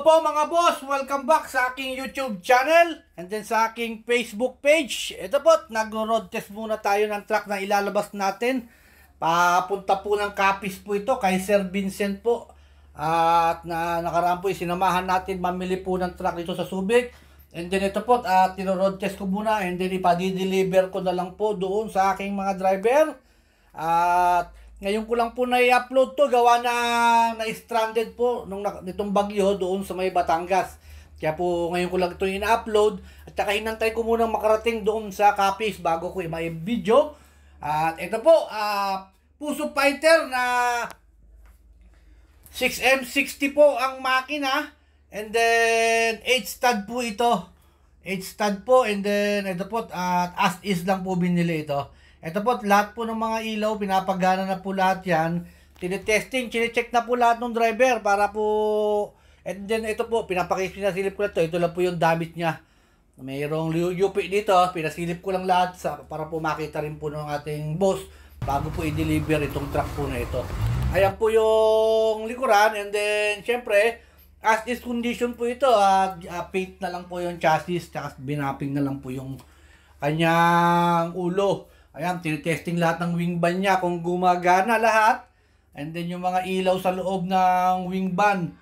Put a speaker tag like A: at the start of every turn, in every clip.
A: Hello po mga boss, welcome back sa aking YouTube channel and then sa aking Facebook page. Ito po, nag-road test muna tayo ng truck na ilalabas natin. Papunta po ng Capiz po ito kay Sir Vincent po. At nakaraan po sinamahan natin mamili po ng truck dito sa Subic. And then ito po, tino-road test ko muna and then ipa-deliver ko na lang po doon sa aking mga driver. At ngayon ko lang po na-i-upload to, gawa na stranded po nitong bagyo doon sa may Batangas. Kaya po ngayon ko lang ito ina-upload at saka hinantay ko muna makarating doon sa Capiz bago ko i-video. At ito po, Puso Fighter na 6M60 po ang makina. And then 8 stud po ito. 8 stud po and then ito po, as is lang po binili ito. Ito po, lahat po ng mga ilaw, pinapagana na po lahat yan. Tinitesting, chinecheck na po lahat ng driver para po... And then ito po, pinasilip ko na ito. Ito lang po yung damit niya. Mayroong UP dito, pinasilip ko lang lahat para po makita rin po ng ating boss bago po i-deliver itong truck po na ito. Ayan po yung likuran and then, syempre, as is condition po ito. Paint na lang po yung chassis, tsaka binapping na lang po yung kanyang ulo. Ayan, tinitesting lahat ng wing van niya kung gumagana lahat. And then yung mga ilaw sa loob ng wing van.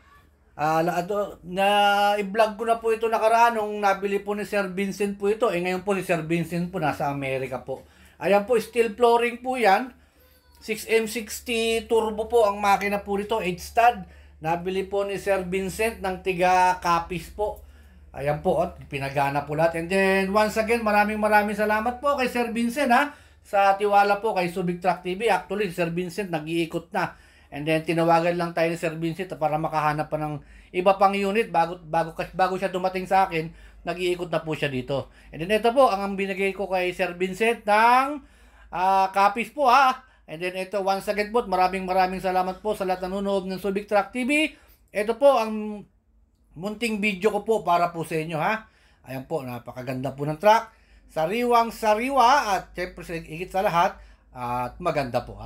A: Na-i-vlog ko na po ito nakaraan nung nabili po ni Sir Vincent po ito. Ngayon po si Sir Vincent po nasa Amerika po. Ayan po, steel flooring po yan. 6M60 turbo po ang makina po nito, 8 stud. Nabili po ni Sir Vincent ng tiga Capiz po. Ayan po, pinagana po lahat. And then, once again, maraming salamat po kay Sir Vincent sa tiwala po kay Subic Truck TV. Actually, Sir Vincent nag-iikot na. And then, tinawagan lang tayo ni Sir Vincent para makahanap pa ng iba pang unit bago siya dumating sa akin. Nag-iikot na po siya dito. And then, ito po, ang binigay ko kay Sir Vincent ng Capiz po And then, ito, once again po, maraming salamat po sa lahat ng nanonood ng Subic Truck TV. Ito po, ang munting video ko po para po sa inyo Ayan po, napakaganda po ng truck. Sariwang-sariwa at syempre higit sa lahat at maganda po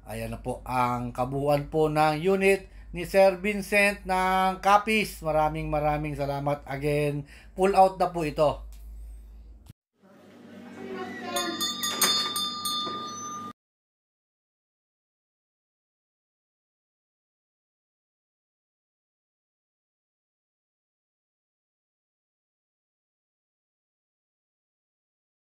A: Ayan na po ang kabuuan po ng unit ni Sir Vincent ng Capiz. Maraming salamat again. Pull out na po ito.